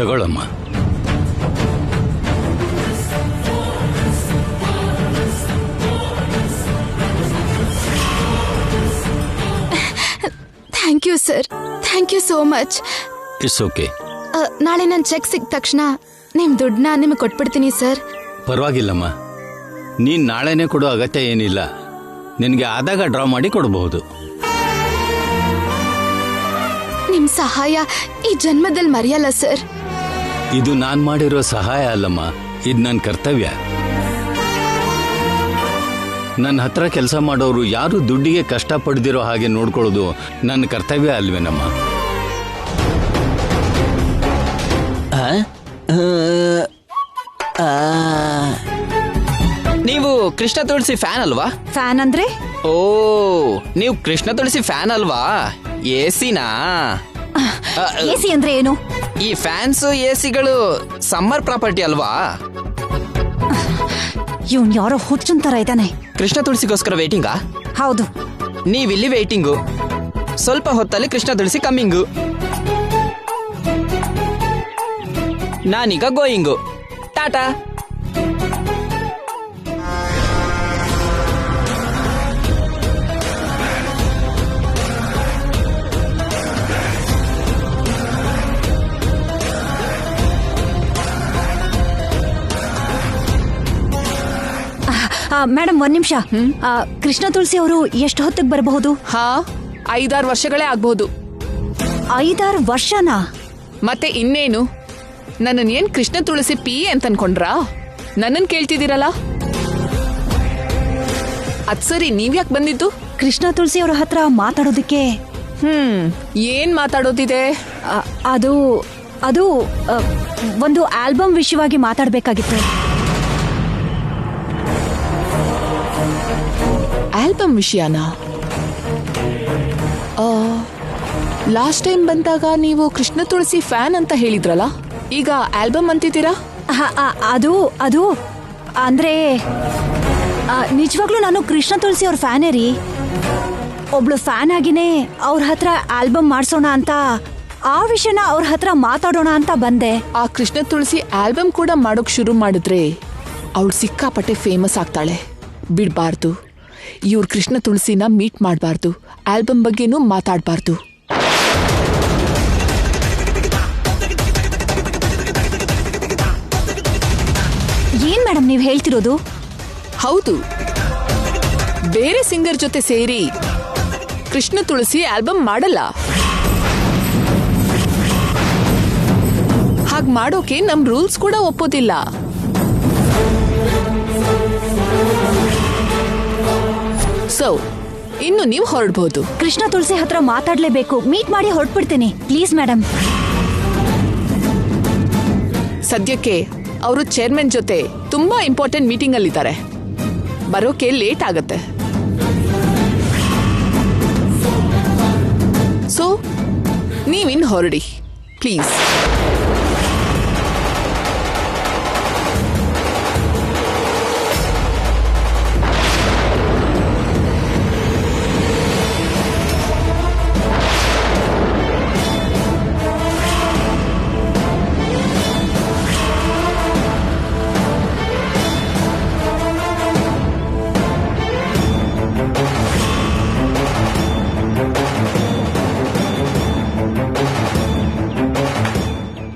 ತಗೊಳ್ಳಮ್ಮ. Thank you sir, thank you so much. It's okay. ನಾಳೆ ನನ್ನ check ಸಿಕ್ಕ ತಕ್ಷಣ ನಿಮ್ ದುಡ್ಡನ್ನ ನಿಮಗೆ ಕೊಟ್ಬಿಡ್ತೀನಿ ಸರ್. ಪರವಾಗಿಲ್ಲಮ್ಮ, ನೀನ್ ನಾಳೆನೇ ಕೊಡೋ ಅಗತ್ಯ ಏನಿಲ್ಲ. ನಿನಗೆ ಆದಾಗ ಡ್ರಾ ಮಾಡಿ ಕೊಡಬಹುದು. ನಿಮ್ ಸಹಾಯ ಈ ಜನ್ಮದಲ್ಲಿ ಮರೆಯಲ್ಲ ಸರ್. ಇದು ನಾನ್ ಮಾಡಿರೋ ಸಹಾಯ ಅಲ್ಲಮ್ಮ, ಇದು ನನ್ನ ಕರ್ತವ್ಯ. ನನ್ನ ಹತ್ರ ಕೆಲಸ ಮಾಡೋರು ಯಾರು ದುಡ್ಡಿಗೆ ಕಷ್ಟ ಪಡೆದಿರೋ ಹಾಗೆ ನೋಡ್ಕೊಳ್ಳೋದು ನನ್ನ ಕರ್ತವ್ಯ ಅಲ್ವೇನಮ್ಮ? ನೀವು ಕೃಷ್ಣ ತುಳಸಿ ಫ್ಯಾನ್ ಅಲ್ವಾ? ಫ್ಯಾನ್ ಅಂದ್ರೆ? ಓ, ನೀವು ಕೃಷ್ಣ ತುಳಸಿ ಫ್ಯಾನ್ ಅಲ್ವಾ? ಎಸಿನಾ? ಎಸಿ ಅಂದ್ರೆ ಏನು? ಈ ಫ್ಯಾನ್ಸ್ ಎಸಿಗಳು ಸಮ್ಮರ್ ಪ್ರಾಪರ್ಟಿ ಅಲ್ವಾ? ಇವನ್ ಯಾರೋ ಹುಚ್ಚನ್ ತರ ಇದ್ದಾನೆ. ಕೃಷ್ಣ ತುಳಸಿಗೋಸ್ಕರ ವೇಟಿಂಗಾ? ಹೌದು. ನೀವಿಲ್ಲಿ ವೇಟಿಂಗು, ಸ್ವಲ್ಪ ಹೊತ್ತಲ್ಲಿ ಕೃಷ್ಣ ತುಳಸಿ ಕಮ್ಮಿಂಗು, ನಾನೀಗ ಗೋಯಿಂಗು. ಟಾಟಾ. ಮೇಡಮ್, ಒಂದ್ ನಿಮಿಷ. ಕೃಷ್ಣ ತುಳಸಿ ಅವರು ಎಷ್ಟು ಹೊತ್ತಿಗೆ ಬರಬಹುದು? 5-6 ವರ್ಷಗಳೇ ಆಗ್ಬಹುದು. 5-6 ವರ್ಷನಾ? ಮತ್ತೆ ಇನ್ನೇನು, ನನ್ನನ್ ಏನ್ ಕೃಷ್ಣ ತುಳಸಿ ಪಿ ಅಂತ ಅನ್ಕೊಂಡ್ರಾ? ನನ್ನನ್ ಕೇಳ್ತಿದ್ದೀರಲ್ಲ. ಅದ್ ಸರಿ, ನೀವ್ಯಾಕೆ ಬಂದಿದ್ದು? ಕೃಷ್ಣ ತುಳಸಿ ಅವ್ರ ಹತ್ರ ಮಾತಾಡೋದಕ್ಕೆ. ಏನ್ ಮಾತಾಡೋದಿದೆ? ಅದು ಅದು ಒಂದು ಆಲ್ಬಮ್ ವಿಷಯವಾಗಿ ಮಾತಾಡ್ಬೇಕಾಗಿತ್ತು. ಆಲ್ಬಮ್ ವಿಷಯನಾ? ಲಾಸ್ಟ್ ಟೈಮ್ ಬಂದಾಗ ನೀವು ಕೃಷ್ಣ ತುಳಸಿ ಫ್ಯಾನ್ ಅಂತ ಹೇಳಿದ್ರಲ್ಲ, ಈಗ ಆಲ್ಬಮ್ ಅಂತಿದ್ದೀರಾ? ಅದು ಅದು ಅಂದ್ರೆ ನಿಜವಾಗ್ಲೂ ನಾನು ಕೃಷ್ಣ ತುಳಸಿ ಅವ್ರ ಫ್ಯಾನೇ ರೀ. ಒಬ್ಳು ಫ್ಯಾನ್ ಆಗಿನೇ ಅವ್ರ ಹತ್ರ ಆಲ್ಬಮ್ ಮಾಡ್ಸೋಣ ಅಂತ, ಆ ವಿಷಯನ ಅವ್ರ ಹತ್ರ ಮಾತಾಡೋಣ ಅಂತ ಬಂದೆ. ಆ ಕೃಷ್ಣ ತುಳಸಿ ಆಲ್ಬಮ್ ಕೂಡ ಮಾಡೋಕ್ ಶುರು ಮಾಡಿದ್ರೆ ಅವಳು ಸಿಕ್ಕಾಪಟ್ಟೆ ಫೇಮಸ್ ಆಗ್ತಾಳೆ. ಬಿಡ್ಬಾರ್ದು. ಇವ್ರ ಕೃಷ್ಣ ತುಳಸಿನ ಮೀಟ್ ಮಾಡಬಾರ್ದು, ಆಲ್ಬಮ್ ಬಗ್ಗೆನೂ ಮಾತಾಡಬಾರ್ದು. ಏನ್ ಮೇಡಮ್ ನೀವ್ ಹೇಳ್ತಿರೋದು? ಹೌದು, ಬೇರೆ ಸಿಂಗರ್ ಜೊತೆ ಸೇರಿ ಕೃಷ್ಣ ತುಳಸಿ ಆಲ್ಬಮ್ ಮಾಡಲ್ಲ. ಹಾಗ್ ಮಾಡೋಕೆ ನಮ್ ರೂಲ್ಸ್ ಕೂಡ ಒಪ್ಪೋದಿಲ್ಲ. ಸೊ ಇನ್ನು ನೀವು ಹೊರಡ್ಬೋದು. ಕೃಷ್ಣ ತುಳಸಿ ಹತ್ರ ಮಾತಾಡ್ಲೇಬೇಕು. ಮೀಟ್ ಮಾಡಿ ಹೊರಟ್ಬಿಡ್ತೀನಿ ಪ್ಲೀಸ್ ಮೇಡಮ್. ಸದ್ಯಕ್ಕೆ ಅವರು ಚೇರ್ಮನ್ ಜೊತೆ ತುಂಬಾ ಇಂಪಾರ್ಟೆಂಟ್ ಮೀಟಿಂಗ್ ಅಲ್ಲಿದ್ದಾರೆ, ಬರೋಕೆ ಲೇಟ್ ಆಗತ್ತೆ. ಸೊ ನೀವಿನ್ ಹೊರಡಿ ಪ್ಲೀಸ್.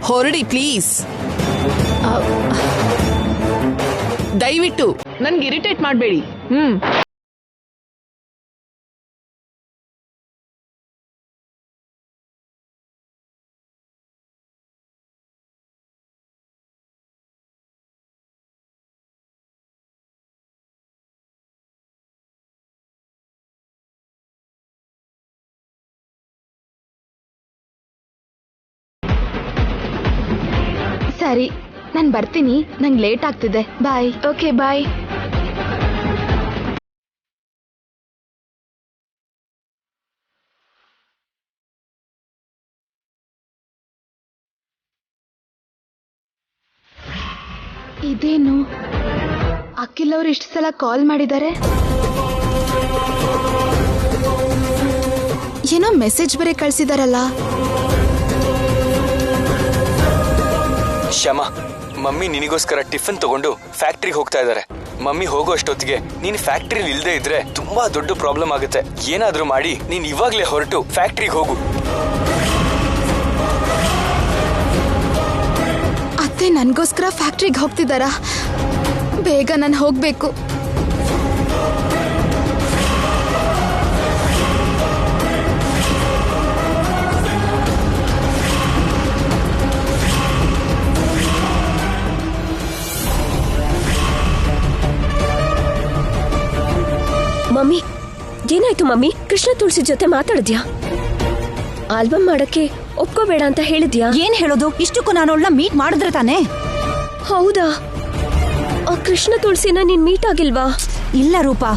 ಹೊರಡಿ ಪ್ಲೀಸ್. ದಯವಿಟ್ಟು ನನ್ಗೆ ಇರಿಟೇಟ್ ಮಾಡಬೇಡಿ. ಸರಿ, ನಾನು ಬರ್ತೀನಿ. ನಂಗೆ ಲೇಟ್ ಆಗ್ತಿದೆ. ಬಾಯ್. ಓಕೆ, ಬಾಯ್. ಇದೇನು, ಅಖಿಲ್ ಅವ್ರು ಇಷ್ಟು ಸಲ ಕಾಲ್ ಮಾಡಿದ್ದಾರೆ. ಏನೋ ಮೆಸೇಜ್ ಬೇರೆ ಕಳ್ಸಿದಾರಲ್ಲ. ಶ್ಯಾಮ, ಮಮ್ಮಿ ನಿನಗೋಸ್ಕರ ಟಿಫಿನ್ ತಗೊಂಡು ಫ್ಯಾಕ್ಟ್ರಿಗೆ ಹೋಗ್ತಾ ಇದ್ದಾರೆ. ಮಮ್ಮಿ ಹೋಗೋ ಅಷ್ಟೊತ್ತಿಗೆ ನೀನ್ ಫ್ಯಾಕ್ಟ್ರಿಲಿ ಇಲ್ದೇ ಇದ್ರೆ ತುಂಬಾ ದೊಡ್ಡ ಪ್ರಾಬ್ಲಮ್ ಆಗುತ್ತೆ. ಏನಾದ್ರೂ ಮಾಡಿ ನೀನ್ ಇವಾಗ್ಲೇ ಹೊರಟು ಫ್ಯಾಕ್ಟ್ರಿಗೆ ಹೋಗು. ಅತ್ತೆ ನನ್ಗೋಸ್ಕರ ಫ್ಯಾಕ್ಟ್ರಿಗೆ ಹೋಗ್ತಿದ್ದಾರಾ? ಬೇಗ ನಾನು ಹೋಗ್ಬೇಕು. ಮಮ್ಮಿ, ಏನಾಯ್ತು ಮಮ್ಮಿ? ಕೃಷ್ಣ ತುಳಸಿ ಜೊತೆ ಮಾತಾಡಿದ್ಯಾ? ಆಲ್ಬಮ್ ಮಾಡಕ್ಕೆ ಒಪ್ಕೋಬೇಡ ಅಂತ ಹೇಳಿದ್ಯಾ? ಏನ್ ಹೇಳೋದು? ಇಷ್ಟಕ್ಕೂ ನಾನು ಅವಳನ್ನ ಮೀಟ್ ಮಾಡಿದ್ರೆ ತಾನೇ? ಹೌದಾ? ಆ ಕೃಷ್ಣ ತುಳಸಿನ ನೀನ್ ಮೀಟ್ ಆಗಿಲ್ವಾ? ಇಲ್ಲ ರೂಪಾ.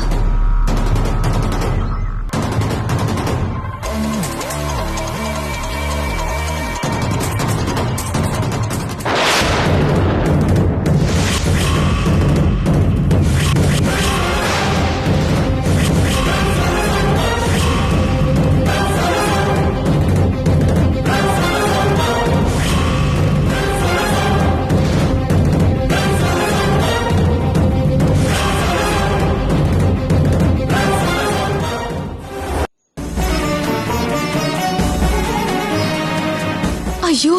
ಅಯ್ಯೋ,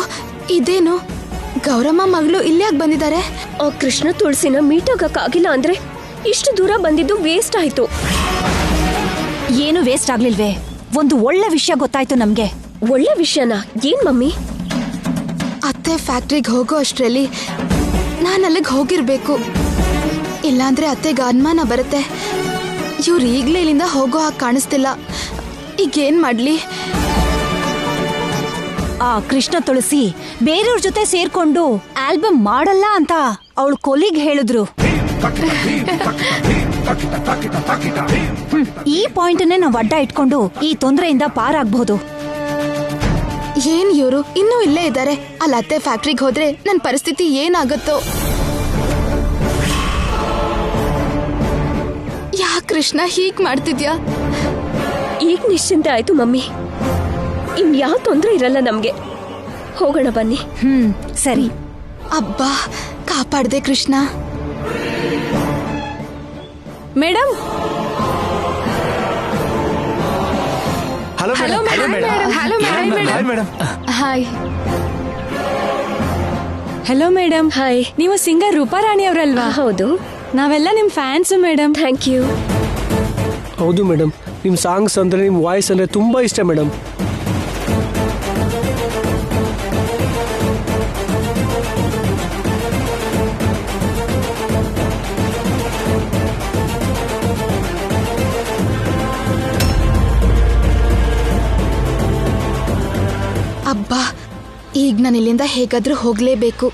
ಇದೇನು ಗೌರಮ್ಮ ಮಗಳು ಇಲ್ಯಾಕ್ ಬಂದಿದ್ದಾರೆ? ಆ ಕೃಷ್ಣ ತುಳಸಿನ ಮೀಟ್ ಆಗಕ್ಕಾಗಿಲ್ಲ ಅಂದ್ರೆ ಇಷ್ಟು ದೂರ ಬಂದಿದ್ದು ವೇಸ್ಟ್ ಆಯ್ತು. ಏನು ವೇಸ್ಟ್ ಆಗ್ಲಿಲ್ವೇ? ಒಂದು ಒಳ್ಳೆ ವಿಷಯ ಗೊತ್ತಾಯ್ತು ನಮ್ಗೆ. ಒಳ್ಳೆ ವಿಷಯನಾ? ಏನ್ ಮಮ್ಮಿ? ಅತ್ತೆ ಫ್ಯಾಕ್ಟ್ರಿಗೆ ಹೋಗೋ ಅಷ್ಟ್ರಲ್ಲಿ ನಾನು ಅಲ್ಲಿಗೆ ಹೋಗಿರ್ಬೇಕು. ಇಲ್ಲಾಂದ್ರೆ ಅತ್ತೆಗೆ ಅನುಮಾನ ಬರುತ್ತೆ. ಇವ್ರು ಈಗ್ಲೇ ಇಲ್ಲಿಂದ ಹೋಗೋ ಹಾಗೆ ಕಾಣಿಸ್ತಿಲ್ಲ. ಈಗೇನ್ ಮಾಡ್ಲಿ? ಆ ಕೃಷ್ಣ ತುಳಸಿ ಬೇರೆಯವ್ರ ಜೊತೆ ಸೇರ್ಕೊಂಡು ಆಲ್ಬಮ್ ಮಾಡಲ್ಲ ಅಂತ ಅವಳು ಕೊಲಿಗ್ ಹೇಳಿದ್ರು. ಈ ಪಾಯಿಂಟ್ನೇ ನಾವು ಅಡ್ಡ ಇಟ್ಕೊಂಡು ಈ ತೊಂದರೆಯಿಂದ ಪಾರಾಗಬಹುದು. ಏನ್ ಇವರು ಇನ್ನೂ ಇಲ್ಲೇ ಇದ್ದಾರೆ? ಅಲ್ಲಿ ಅತ್ತೆ ಫ್ಯಾಕ್ಟ್ರಿಗೆ ಹೋದ್ರೆ ನನ್ನ ಪರಿಸ್ಥಿತಿ ಏನಾಗತ್ತೋ? ಯಾಕೆ ಕೃಷ್ಣ ಹೀಗ್ ಮಾಡ್ತಿದ್ಯಾ? ಈಗ ನಿಶ್ಚಿಂತೆ ಆಯ್ತು ಮಮ್ಮಿ. ಇನ್ಯಾವ ತೊಂದ್ರೆ ಇರಲ್ಲ ನಮ್ಗೆ. ಹೋಗೋಣ ಬನ್ನಿ. ಸರಿ. ಅಬ್ಬಾ, ಕಾಪಾಡ್ದೆ Krishna. Madam. Hello madam. Hi. Hello madam. Hi. ನೀವು ಸಿಂಗರ್ ರೂಪಾರಾಣಿ ಅವರಲ್ವಾ? ಹೌದು. ನಾವೆಲ್ಲ ನಿಮ್ ಫ್ಯಾನ್ಸ್ ಮೇಡಮ್. Thank you. ಹೌದು ಮೇಡಮ್, ನಿಮ್ಮ ಸಾಂಗ್ಸ್ ಅಂದರೆ ನಿಮ್ಮ ವಾಯ್ಸ್ ಅಂದರೆ ತುಂಬ ಇಷ್ಟ ಮೇಡಮ್. ಅಬ್ಬಾ, ಈಗ ನಾನು ಇಲ್ಲಿಂದ ಹೇಗಾದ್ರೂ ಹೋಗ್ಲೇಬೇಕು.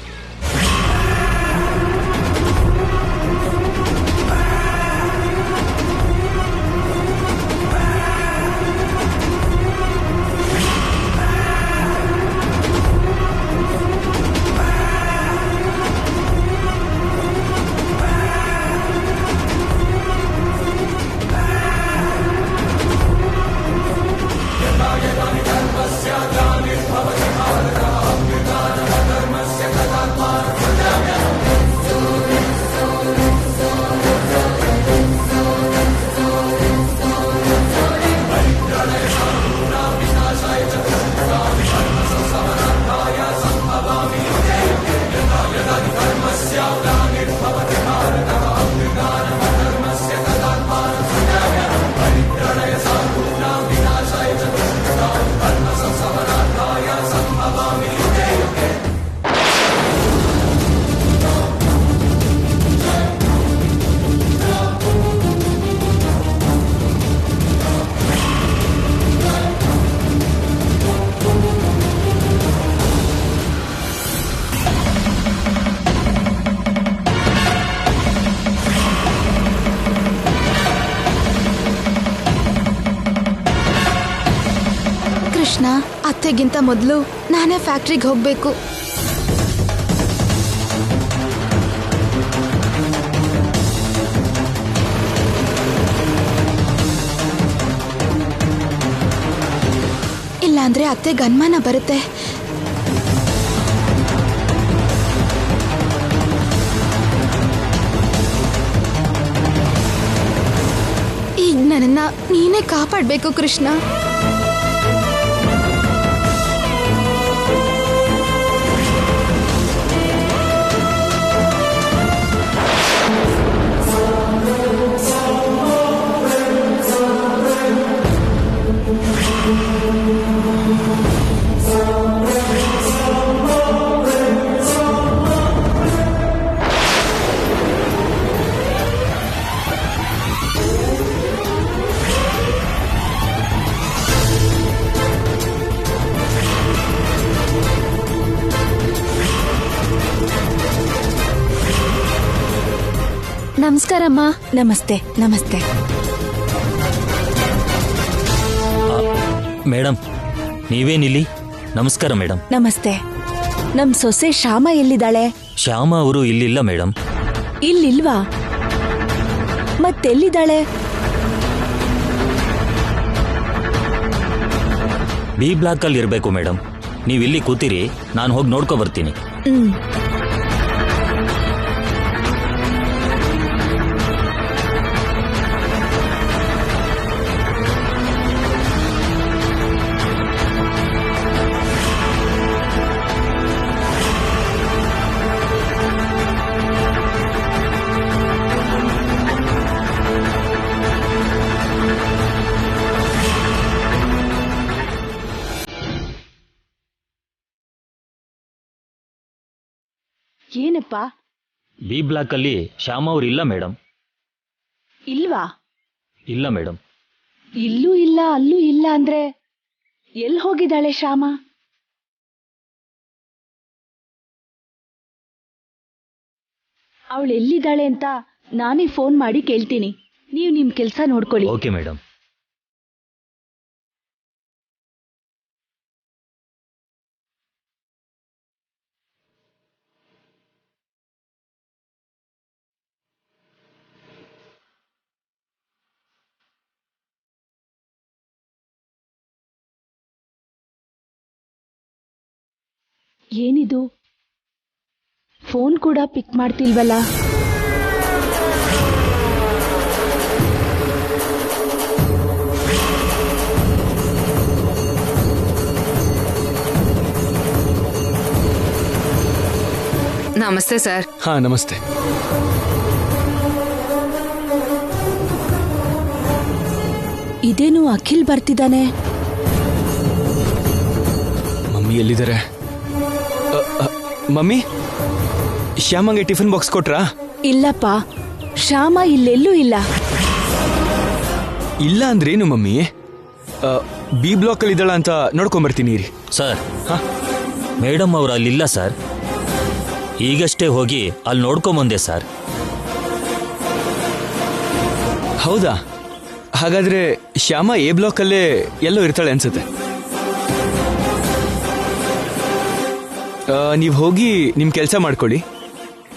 ಕೃಷ್ಣ, ಅತ್ತೆಗಿಂತ ಮೊದಲು ನಾನೇ ಫ್ಯಾಕ್ಟ್ರಿಗೆ ಹೋಗ್ಬೇಕು. ಇಲ್ಲಾಂದ್ರೆ ಅತ್ತೆಗೆ ಅನುಮಾನ ಬರುತ್ತೆ. ನನ್ನನ್ನ ನೀನೇ ಕಾಪಾಡಬೇಕು ಕೃಷ್ಣ. ನಮಸ್ಕಾರಮ್ಮ. ನಮಸ್ತೆ. ನಮಸ್ತೆ ಮೇಡಮ್, ನೀವೇನಿಲ್ಲಿ? ನಮಸ್ಕಾರ ಮೇಡಮ್. ನಮಸ್ತೆ. ನಮ್ ಸೊಸೆ ಶ್ಯಾಮ ಎಲ್ಲಿದ್ದಾಳೆ? ಶ್ಯಾಮ ಅವರು ಇಲ್ಲಿಲ್ಲ ಮೇಡಮ್. ಇಲ್ಲಿಲ್ವಾ? ಮತ್ತೆಲ್ಲಿದ್ದಾಳೆ? ಬಿ ಬ್ಲಾಕ್ ಅಲ್ಲಿ ಇರಬೇಕು ಮೇಡಮ್. ನೀವಿಲ್ಲಿ ಕೂತಿರಿ, ನಾನು ಹೋಗಿ ನೋಡ್ಕೊ ಬರ್ತೀನಿ. ಏನಪ್ಪ? ಬಿ ಬ್ಲಾಕ್ ಅಲ್ಲಿ ಶ್ಯಾಮ ಅವ್ರು ಇಲ್ಲ ಮೇಡಮ್. ಇಲ್ವಾ? ಇಲ್ಲ ಮೇಡಮ್. ಇಲ್ಲೂ ಇಲ್ಲ ಅಲ್ಲೂ ಇಲ್ಲ ಅಂದ್ರೆ ಎಲ್ಲಿ ಹೋಗಿದ್ದಾಳೆ ಶ್ಯಾಮ? ಅವಳು ಎಲ್ಲಿದ್ದಾಳೆ ಅಂತ ನಾನೇ ಫೋನ್ ಮಾಡಿ ಕೇಳ್ತೀನಿ. ನೀವು ನಿಮ್ ಕೆಲಸ ನೋಡ್ಕೊಳ್ಳಿ. Okay madam. ಏನಿದು? ಫೋನ್ ಕೂಡ ಪಿಕ್ ಮಾಡ್ತಿಲ್ವಲ್ಲ? ನಮಸ್ತೆ ಸರ್. ಹಾ ನಮಸ್ತೆ. ಇದೇನು ಅಖಿಲ್ ಬರ್ತಿದ್ದಾನೆ? ಮಮ್ಮಿ ಎಲ್ಲಿದ್ದಾರೆ? ಮಮ್ಮಿ, ಶ್ಯಾಮಂಗೆ ಟಿಫಿನ್ ಬಾಕ್ಸ್ ಕೊಟ್ರಾ? ಇಲ್ಲಪ್ಪ, ಶ್ಯಾಮ ಇಲ್ಲೆಲ್ಲೂ ಇಲ್ಲ. ಇಲ್ಲ ಅಂದ್ರೇನು ಮಮ್ಮಿ? ಬಿ ಬ್ಲಾಕ್ ಅಲ್ಲಿ ಇದ್ದಾಳ ಅಂತ ನೋಡ್ಕೊಂಬರ್ತೀನಿ ರೀ. ಸರ್, ಮೇಡಮ್ ಅವ್ರು ಅಲ್ಲಿಲ್ಲ ಸರ್. ಈಗಷ್ಟೇ ಹೋಗಿ ಅಲ್ಲಿ ನೋಡ್ಕೊಂಬಂದೆ ಸರ್. ಹೌದಾ? ಹಾಗಾದ್ರೆ ಶ್ಯಾಮ ಎ ಬ್ಲಾಕ್ ಅಲ್ಲೇ ಎಲ್ಲೋ ಇರ್ತಾಳೆ ಅನ್ಸುತ್ತೆ. ನೀವು ಹೋಗಿ ನಿಮ್ ಕೆಲಸ ಮಾಡ್ಕೊಳ್ಳಿ.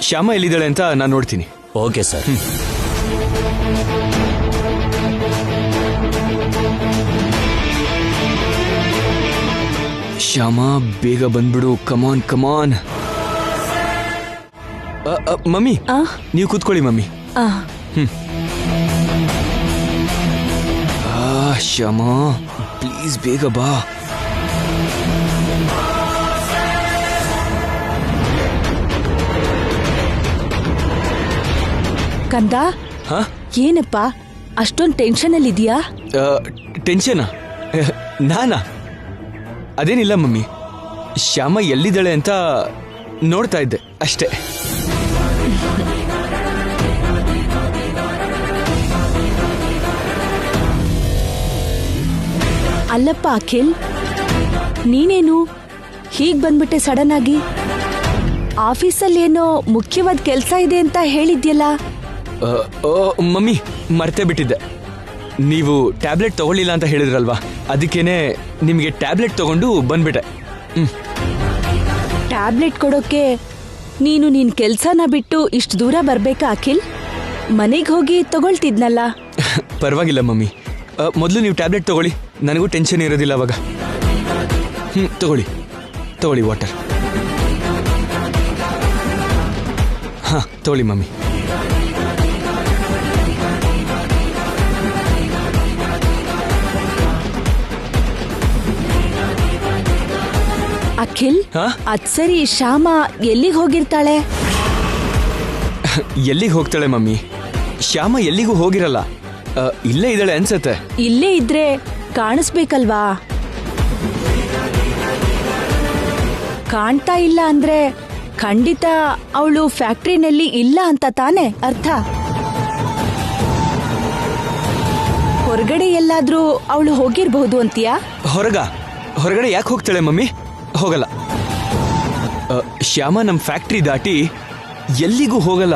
ಶ್ಯಾಮ ಎಲ್ಲಿದ್ದಾಳೆ ಅಂತ ನಾನು ನೋಡ್ತೀನಿ. Okay sir. ಶ್ಯಾಮ ಬೇಗ ಬಂದ್ಬಿಡು. ಕಮಾನ್ ಕಮಾನ್. ಮಮ್ಮಿ, ನೀವು ಕೂತ್ಕೊಳ್ಳಿ ಮಮ್ಮಿ. ಶ್ಯಾಮ ಪ್ಲೀಸ್ ಬೇಗ ಬಾ. ಕಂದ, ಏನಪ್ಪ ಅಷ್ಟೊಂದು ಟೆನ್ಷನ್ ಅಲ್ಲಿ ಇದೆಯಾ? ಟೆನ್ಷನಾ? ನಾನಾ? ಅದೇನಿಲ್ಲ ಮಮ್ಮಿ, ಶ್ಯಾಮ ಎಲ್ಲಿದ್ದಾಳೆ ಅಂತ ನೋಡ್ತಾ ಇದ್ದೆ ಅಷ್ಟೇ. ಅಲ್ಲಪ್ಪ ಅಖಿಲ್, ನೀನೇನು ಹೀಗ್ ಬಂದ್ಬಿಟ್ಟೆ ಸಡನ್ ಆಗಿ? ಆಫೀಸಲ್ಲಿ ಏನೋ ಮುಖ್ಯವಾದ ಕೆಲಸ ಇದೆ ಅಂತ ಹೇಳಿದ್ಯಲ್ಲ? ಮಮ್ಮಿ, ಮರ್ತೇ ಬಿಟ್ಟಿದ್ದೆ. ನೀವು ಟ್ಯಾಬ್ಲೆಟ್ ತಗೊಳ್ಳಿಲ್ಲ ಅಂತ ಹೇಳಿದ್ರಲ್ವಾ, ಅದಕ್ಕೇನೆ ನಿಮಗೆ ಟ್ಯಾಬ್ಲೆಟ್ ತಗೊಂಡು ಬಂದ್ಬಿಟ್ಟೆ. ಟ್ಯಾಬ್ಲೆಟ್ ಕೊಡೋಕೆ ನೀನು ನಿನ್ ಕೆಲ್ಸನ ಬಿಟ್ಟು ಇಷ್ಟು ದೂರ ಬರ್ಬೇಕಾ ಅಖಿಲ್? ಮನೆಗೆ ಹೋಗಿ ತಗೊಳ್ತಿದ್ನಲ್ಲ. ಪರವಾಗಿಲ್ಲ ಮಮ್ಮಿ, ಮೊದಲು ನೀವು ಟ್ಯಾಬ್ಲೆಟ್ ತಗೊಳ್ಳಿ, ನನಗೂ ಟೆನ್ಷನ್ ಇರೋದಿಲ್ಲ ಅವಾಗ. ತಗೊಳ್ಳಿ ವಾಟರ್. ತಗೊಳ್ಳಿ ಮಮ್ಮಿ. ಅಖಿಲ್ ಹಾ? ಅದ್ ಸರಿ, ಶ್ಯಾಮ ಎಲ್ಲಿಗೆ ಹೋಗಿರ್ತಾಳೆ? ಎಲ್ಲಿಗೆ ಹೋಗ್ತಾಳೆ ಮಮ್ಮಿ? ಶ್ಯಾಮ ಎಲ್ಲಿಗೂ ಹೋಗಿರಲ್ಲ, ಇಲ್ಲೇ ಇದ್ದಾಳೆ ಅನ್ಸತ್ತೆ. ಇಲ್ಲೇ ಇದ್ರೆ ಕಾಣಿಸ್ಬೇಕಲ್ವಾ? ಕಾಣ್ತಾ ಇಲ್ಲ ಅಂದ್ರೆ ಖಂಡಿತ ಅವಳು ಫ್ಯಾಕ್ಟ್ರಿನಲ್ಲಿ ಇಲ್ಲ ಅಂತ ತಾನೇ ಅರ್ಥ. ಹೊರಗಡೆ ಎಲ್ಲಾದ್ರೂ ಅವಳು ಹೋಗಿರ್ಬಹುದು ಅಂತೀಯಾ? ಹೊರಗಡೆ ಯಾಕೆ ಹೋಗ್ತಾಳೆ ಮಮ್ಮಿ? ಹೋಗಲ್ಲ. ಶ್ಯಾಮ ನಮ್ಮ ಫ್ಯಾಕ್ಟ್ರಿ ದಾಟಿ ಎಲ್ಲಿಗೂ ಹೋಗಲ್ಲ.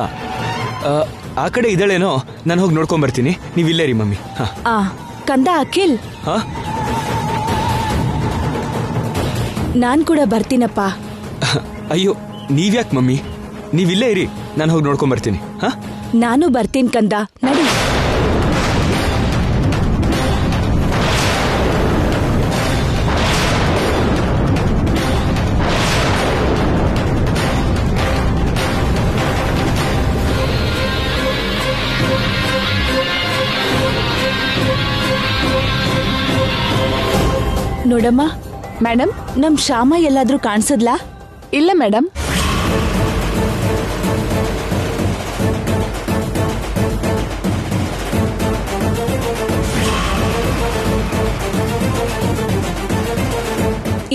ಆ ಕಡೆ ಇದ್ದಾಳೇನೋ, ನಾನು ಹೋಗಿ ನೋಡ್ಕೊಂಡ್ ಬರ್ತೀನಿ. ನೀವಿಲ್ಲೇ ರೀ ಮಮ್ಮಿ. ಕಂದ ಅಖಿಲ್, ನಾನ್ ಕೂಡ ಬರ್ತೀನಪ್ಪ. ಅಯ್ಯೋ, ನೀವ್ಯಾಕೆ ಮಮ್ಮಿ? ನೀವಿಲ್ಲೇ ಇರಿ, ನಾನು ಹೋಗಿ ನೋಡ್ಕೊಂಡ್ ಬರ್ತೀನಿ. ನಾನು ಬರ್ತೀನಿ ಕಂದ, ನಡಿ. ನೋಡಮ್ಮ ಮೇಡಮ್, ನಮ್ ಶ್ಯಾಮ ಎಲ್ಲಾದ್ರೂ ಕಾಣಿಸದ್ಲಾ? ಇಲ್ಲ ಮೇಡಮ್.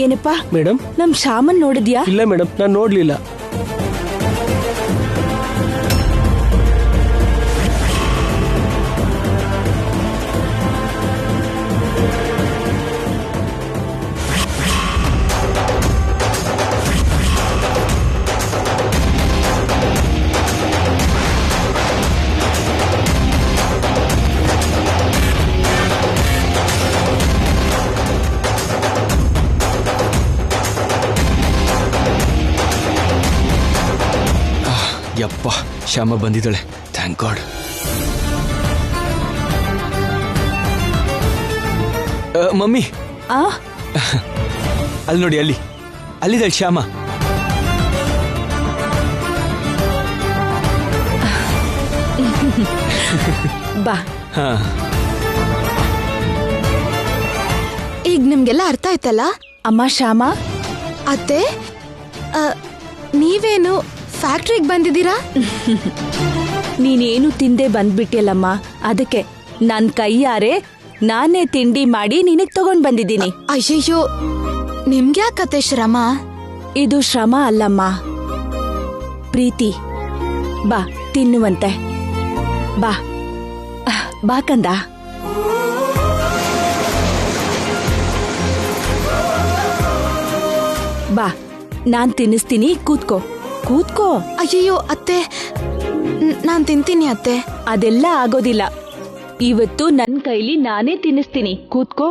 ಏನಪ್ಪಾ ಮೇಡಮ್, ನಮ್ ಶ್ಯಾಮನ್ ನೋಡಿದ್ಯಾ? ಇಲ್ಲ ಮೇಡಮ್, ನಾನು ನೋಡ್ಲಿಲ್ಲ. ಯಪ್ಪ, ಶ್ಯಾಮ ಬಂದಿದ್ದಾಳೆ, ಥ್ಯಾಂಕ್ ಗಾಡ್. ಮಮ್ಮಿ, ಅಲ್ಲಿ ನೋಡಿ, ಅಲ್ಲಿದ್ದಾಳೆ ಶ್ಯಾಮ. ಬಾ. ಈಗ ನಿಮ್ಗೆಲ್ಲ ಅರ್ಥ ಆಯ್ತಲ್ಲ? ಅಮ್ಮ ಶ್ಯಾಮ, ಅತ್ತೆ, ನೀವೇನು ಫ್ಯಾಕ್ಟ್ರಿಗೆ ಬಂದಿದ್ದೀರಾ? ನೀನೇನು ತಿಂದೆ ಬಂದ್ಬಿಟ್ಟಿಯಲ್ಲಮ್ಮ, ಅದಕ್ಕೆ ನನ್ ಕೈಯಾರೆ ನಾನೇ ತಿಂಡಿ ಮಾಡಿ ನಿನಗ್ ತಗೊಂಡ್ ಬಂದಿದ್ದೀನಿ. ಅಯ್ಯಯ್ಯೋ, ನಿಮ್ಗ್ಯಾಕತ್ತೆ ಶ್ರಮ? ಇದು ಶ್ರಮ ಅಲ್ಲಮ್ಮ, ಪ್ರೀತಿ. ಬಾ ತಿನ್ನುವಂತೆ. ಬಾ ಬಾ ಕಂದ. ಬಾ, ನಾನ್ ತಿನ್ನಿಸ್ತೀನಿ, ಕೂತ್ಕೋ. ಅಯ್ಯಯ್ಯೋ ಅತ್ತೆ, ನಾನ್ ತಿಂತೀನಿ ಅತ್ತೆ. ಅದೆಲ್ಲ ಆಗೋದಿಲ್ಲ, ಇವತ್ತು ನನ್ ಕೈಲಿ ನಾನೇ ತಿನ್ನಿಸ್ತೀನಿ. ಕೂತ್ಕೋ.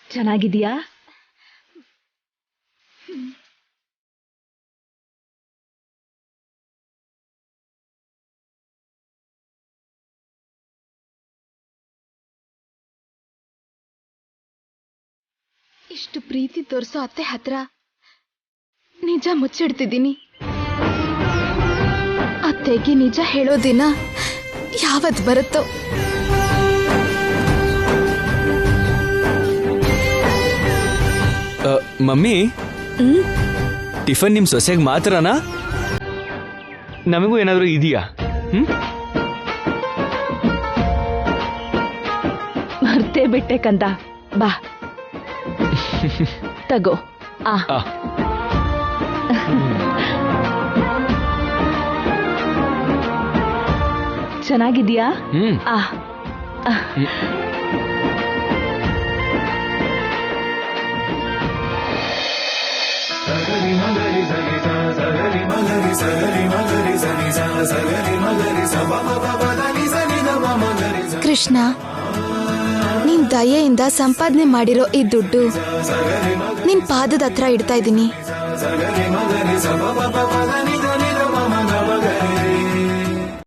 ಚೆನ್ನಾಗಿದ್ಯಾ? ಇಷ್ಟು ಪ್ರೀತಿ ತೋರಿಸೋ ಅತ್ತೆ ಹತ್ರ ನಿಜ ಮುಚ್ಚಿಡ್ತಿದ್ದೀನಿ. ಅತ್ತೆಗೆ ನಿಜ ಹೇಳೋ ದಿನ ಯಾವತ್ ಬರುತ್ತೋ? ಮಮ್ಮಿ, ಟಿಫನ್ ನಿಮ್ ಸೊಸೆಗೆ ಮಾತ್ರನಾ? ನಮಗೂ ಏನಾದರೂ ಇದೆಯಾ? ಮರ್ತೇ ಬಿಟ್ಟೆ ಕಂದ. ಬಾ ತಗೋ. ಚೆನ್ನಾಗಿದ್ಯಾ? ಕೃಷ್ಣ, ನಿನ್ ದಯೆಯಿಂದ ಸಂಪಾದನೆ ಮಾಡಿರೋ ಈ ದುಡ್ಡು ನಿನ್ ಪಾದದ ಹತ್ರ ಇಡ್ತಾ ಇದ್ದೀನಿ.